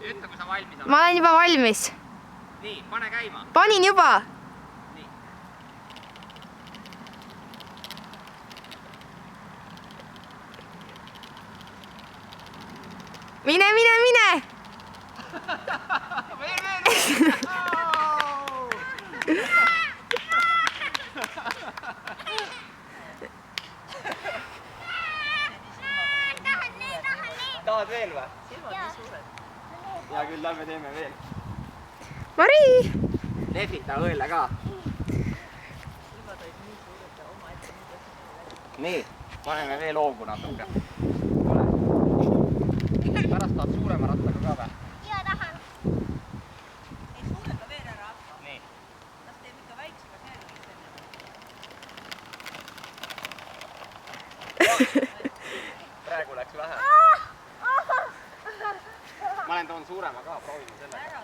Ütle, kui sa valmis oled. Ma olen juba valmis. Nii, pane käima. Panin juba. Nii. Mine, mine, mine! Veel! Tahad veel või? Silmad nii suured. Hea küll, lähme teeme veel. Mari! Lehvita õõle ka. Nii, paneme veel hoogu natuke. Pärast tahad suurema rattaga ka või? Jaa, tahan. Ei suurenda veel ära hakka. Nii. Las teeb ikka väiksega sellega. Praegu läks vähe. Ma olen toon suurema ka, proovime sellega.